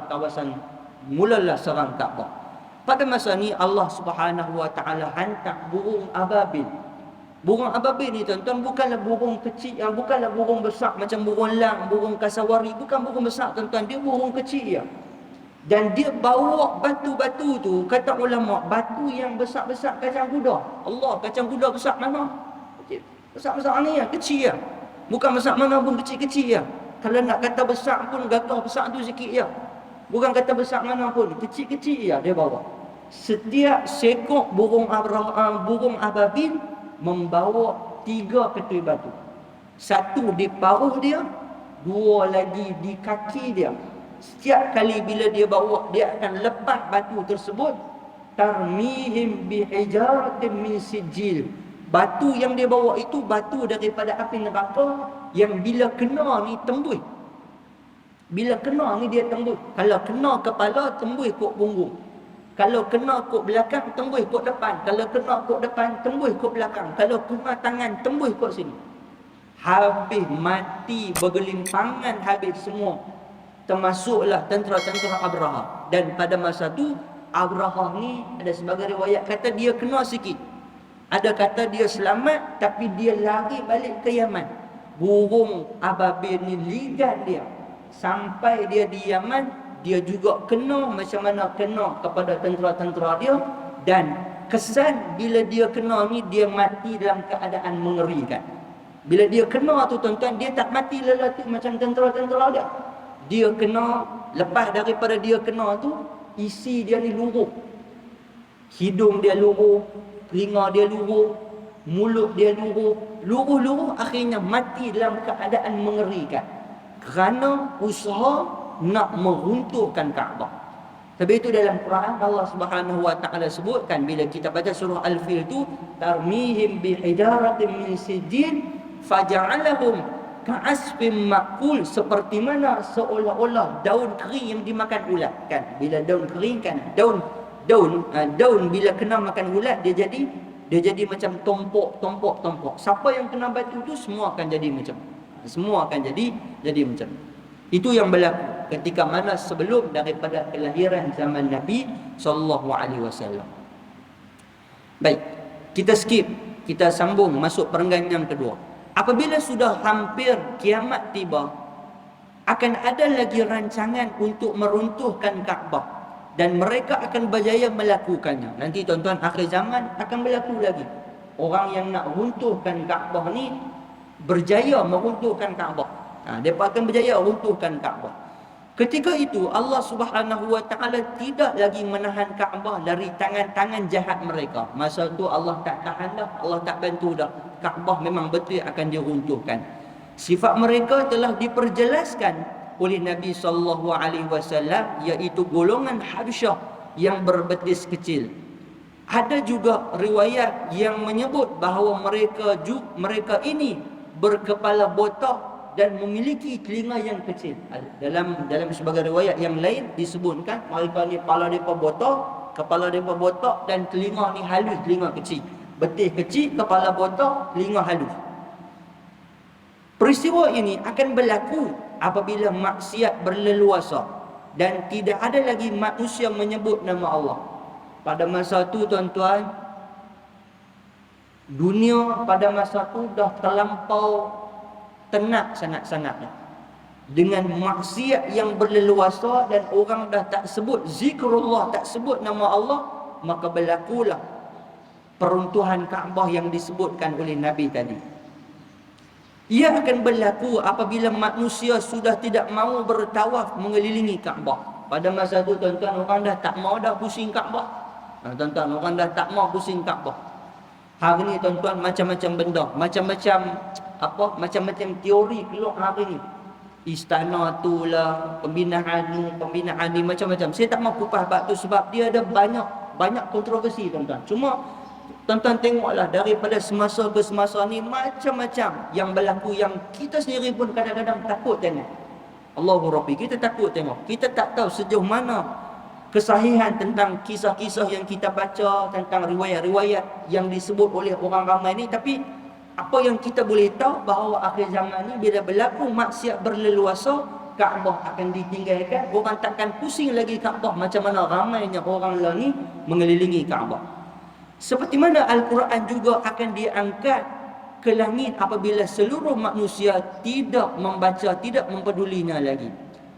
Kaabah. Pada masa ni Allah Subhanahu Wa Taala hantar burung ababil. Burung ababil ni tuan-tuan bukanlah burung kecil, yang bukanlah burung besar macam burung elang, burung kasawari, bukan burung besar tuan-tuan, dia burung kecil ya. Dan dia bawa batu-batu tu, kata ulama, batu yang besar-besar kacang kuda. Allah, kacang kuda besar mana? Besar-besar ni ya, kecil ya. Bukan besar mana pun, kecil-kecil ya. Kalau nak kata besar pun, gagah besar tu sikit ya. Bukan kata besar mana pun, kecil-kecil ya dia bawa. Setiap sekok burung ababil membawa 3 ketui batu. Satu di paruh dia, 2 lagi di kaki dia. Setiap kali bila dia bawa, dia akan lepas batu tersebut. Tarmihim bihijaratin min sijil. Batu yang dia bawa itu batu daripada api neraka, yang bila kena ni tembus. Bila kena ni dia tembus. Kalau kena kepala, tembus kok punggung. Kalau kena kok belakang, tembus kok depan. Kalau kena kok depan, tembus kok belakang. Kalau kena tangan, tembus kok sini. Habis mati bergelimpangan, habis semua. Termasuklah tentera-tentera Abraha. Dan pada masa tu Abraha ni ada sebagai riwayat kata dia kena sikit. Ada kata dia selamat, tapi dia lari balik ke Yaman. Burung ababil ni ligat dia. Sampai dia di Yaman, dia juga kena macam mana kena kepada tentera-tentera dia. Dan kesan bila dia kena ni, dia mati dalam keadaan mengerikan. Bila dia kena tu tuan-tuan, dia tak mati lelaki macam tentera-tentera dia. Dia kena, lepas daripada dia kena tu, isi dia ni luruh. Hidung dia luruh, telinga dia luruh, mulut dia luruh. Luruh-luruh akhirnya mati dalam keadaan mengerikan. Kerana usaha nak meruntuhkan Kaabah. Sebab itu dalam Quran Allah Subhanahu wa taala sebutkan, bila kita baca surah Al-Fil tu, tarmihim bihijaratin min sijil faja'alahum ka'asfin ma'kul, seperti mana seolah-olah daun kering yang dimakan ulat kan. Bila daun kering kan, daun bila kena makan ulat, dia jadi macam tompok. Siapa yang kena batu tu semua akan jadi macam macam. Itu yang berlaku ketika mana sebelum daripada kelahiran zaman Nabi sallallahu alaihi wasallam. Baik, kita skip, kita sambung masuk perenggan yang kedua. Apabila sudah hampir kiamat tiba, akan ada lagi rancangan untuk meruntuhkan Kaabah dan mereka akan berjaya melakukannya. Nanti tuan-tuan, akhir zaman akan berlaku lagi. Orang yang nak runtuhkan Kaabah ni berjaya meruntuhkan Kaabah. Mereka akan berjaya runtuhkan Kaabah. Ketika itu Allah Subhanahu wa taala tidak lagi menahan Kaabah dari tangan-tangan jahat mereka. Masa tu Allah tak tahan dah, Allah tak bantu dah. Kaabah memang betul akan diruntuhkan. Sifat mereka telah diperjelaskan oleh Nabi sallallahu alaihi wasallam, iaitu golongan Habsyah yang berbetis kecil. Ada juga riwayat yang menyebut bahawa mereka ini berkepala botak dan memiliki telinga yang kecil. Dalam sebagai riwayat yang lain disebutkan mereka ni kepala mereka botak dan telinga ni halus, telinga kecil. Betis kecil, kepala botak, telinga halus. Peristiwa ini akan berlaku apabila maksiat berleluasa dan tidak ada lagi manusia menyebut nama Allah. Pada masa tu tuan-tuan, dunia pada masa tu dah terlampau tenang sangat-sangatnya dengan maksiat yang berleluasa, dan orang dah tak sebut zikrullah, tak sebut nama Allah, maka berlakulah peruntuhan Kaabah yang disebutkan oleh Nabi tadi. Ia akan berlaku apabila manusia sudah tidak mahu bertawaf mengelilingi Kaabah. Pada masa tu tuan-tuan, orang dah tak mahu dah pusing Kaabah. Tuan-tuan, orang dah tak mahu pusing Kaabah. Hari ni tuan-tuan, macam-macam benda, macam-macam teori keluar hari ni. Istana tu lah, pembinaan ni, macam-macam. Saya tak mahu kupas bab tu sebab dia ada banyak kontroversi tuan-tuan. Cuma tuan-tuan tengoklah daripada semasa ke semasa ni, macam-macam yang berlaku yang kita sendiri pun kadang-kadang takut tengok. Allahu Rabbi, kita takut tengok. Kita tak tahu sejauh mana kesahihan tentang kisah-kisah yang kita baca, tentang riwayat-riwayat yang disebut oleh orang ramai ni. Tapi apa yang kita boleh tahu bahawa akhir zaman ni bila berlaku maksiat berleluasa, Kaabah akan ditinggalkan. Orang takkan pusing lagi Kaabah macam mana ramainya orang lah ni mengelilingi Kaabah. Seperti mana Al-Quran juga akan diangkat ke langit apabila seluruh manusia tidak membaca, tidak mempedulinya lagi.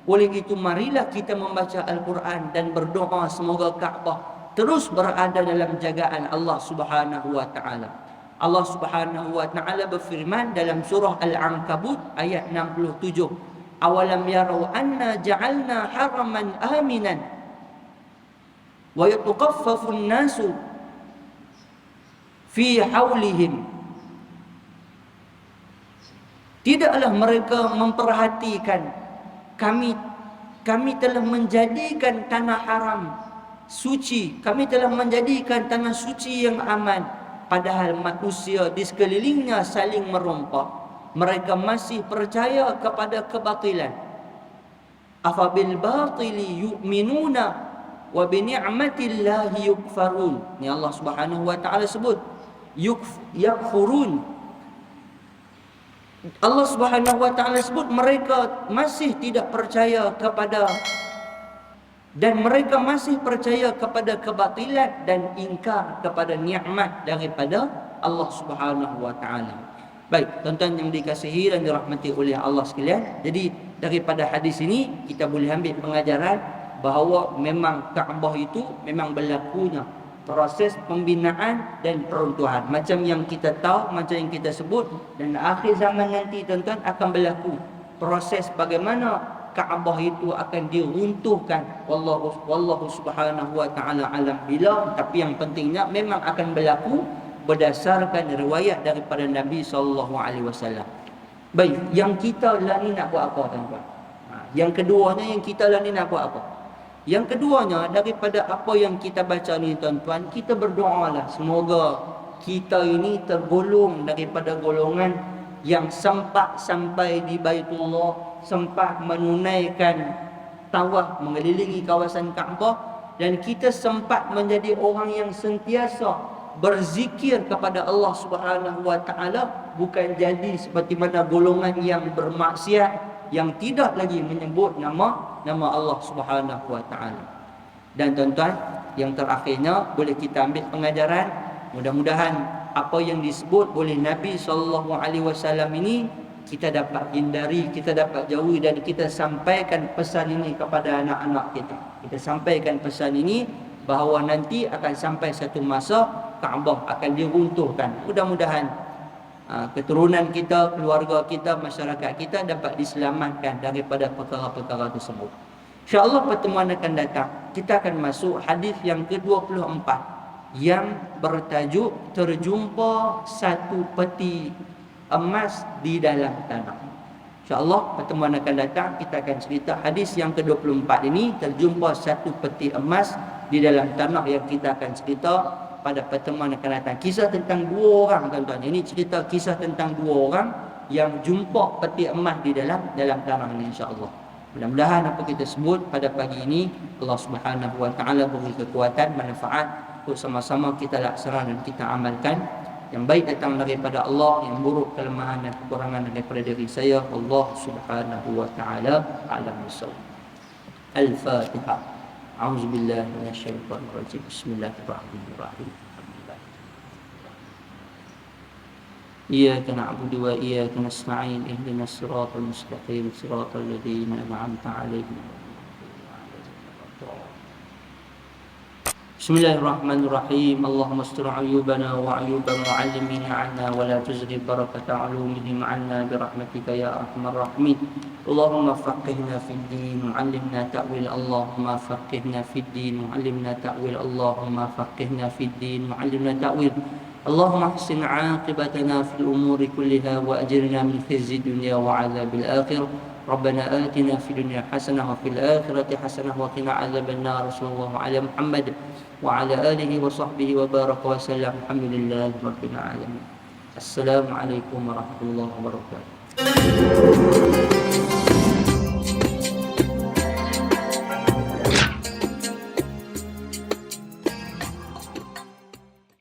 Oleh itu, marilah kita membaca Al-Quran dan berdoa semoga Kaabah terus berada dalam jagaan Allah Subhanahu wa taala. Allah Subhanahu wa taala berfirman dalam surah Al-Ankabut ayat 67, awalam yarau anna ja'alna haraman aminan wa yataqaffafu an-nasu fi haulihim. Tidaklah mereka memperhatikan kami telah menjadikan tanah haram suci, kami telah menjadikan tanah suci yang aman. Padahal manusia di sekelilingnya saling merompak. Mereka masih percaya kepada kebatilan. Afabil batili yu'minuna wa bi ni'matillahi yukfarun. Ni Allah Subhanahu wa taala sebut yakfurun. Allah Subhanahu wa taala sebut mereka masih tidak percaya kepada, dan mereka masih percaya kepada kebatilan dan ingkar kepada nikmat daripada Allah Subhanahu wa taala. Baik, tuan-tuan yang dikasihi dan dirahmati oleh Allah sekalian, jadi daripada hadis ini kita boleh ambil pengajaran bahawa memang Kaabah itu memang berlakunya proses pembinaan dan peruntuhan. Macam yang kita tahu, macam yang kita sebut, dan akhir zaman nanti tuan-tuan akan berlaku proses bagaimana Kaabah itu akan diruntuhkan. Wallahu subhanahu wa ta'ala alam bila. Tapi yang pentingnya memang akan berlaku berdasarkan riwayat daripada Nabi SAW. Baik, yang kita lah ni nak buat apa tuan-tuan? Yang keduanya, yang kita lah ni nak buat apa? Yang keduanya, daripada apa yang kita baca ni tuan-tuan, kita berdoalah semoga kita ini tergolong daripada golongan yang sempat sampai di Baitullah, sempat menunaikan tawaf mengelilingi kawasan Kaabah, dan kita sempat menjadi orang yang sentiasa berzikir kepada Allah Subhanahu wa taala, bukan jadi seperti mana golongan yang bermaksiat yang tidak lagi menyebut nama Allah Subhanahu wa taala. Dan tuan-tuan, yang terakhirnya boleh kita ambil pengajaran, mudah-mudahan apa yang disebut oleh Nabi SAW ini kita dapat hindari, kita dapat jauhi, dan kita sampaikan pesan ini kepada anak-anak kita. Kita sampaikan pesan ini bahawa nanti akan sampai satu masa Kaabah akan diruntuhkan. Mudah-mudahan keturunan kita, keluarga kita, masyarakat kita dapat diselamatkan daripada perkara-perkara tersebut. InsyaAllah pertemuan akan datang kita akan masuk hadis yang ke-24 yang bertajuk terjumpa satu peti emas di dalam tanah. InsyaAllah pertemuan akan datang kita akan cerita hadis yang ke-24 ini, terjumpa satu peti emas di dalam tanah, yang kita akan cerita pada pertemuan akan datang. Kisah tentang dua orang tuan-tuan. Ini cerita kisah tentang dua orang yang jumpa peti emas di dalam tanah ini, insya-Allah. Mudah-mudahan apa kita sebut pada pagi ini Allah Subhanahu wa taala beri kekuatan, manfaat untuk sama-sama kita laksanakan dan kita amalkan. Yang baik datang daripada Allah, yang buruk kelemahan dan kekurangan daripada diri saya. Allah Subhanahu wa taala a'lam bissawab. Al-Fatihah. A'udzu billahi minasyaitonir rajim. Bismillahirrahmanirrahim. Iyyaka na'budu wa iyyaka nasta'in. Ihdinas siratal mustaqim, siratal ladzina an'amta 'alaihim. Bismillahirrahmanirrahim. Allahumma astur 'uyubana wa 'uyuba mu'allimina 'anna wa la tuzghib barakata 'ulumihim 'anna bi rahmatika ya arhamar rahimin. Allahumma faqihna fid din wa 'allimna ta'wil. Allahumma faqihna fid din wa 'allimna ta'wil. Allahumma faqihna fid din wa 'allimna ta'wil. Allahumma ahsin 'aqibatana fil umuri kulliha wa ajirna min khizyi dunya wa 'adzabil akhirah. Rabbana atina fid dunya hasanah wa fil akhirati hasanah wa qina 'adzaban nar. Sallallahu ala Muhammad wa ala alihi wa sahbihi wa baraka wa sallam. Alhamdulillahi rabbil alamin. Assalamualaikum warahmatullahi wabarakatuh.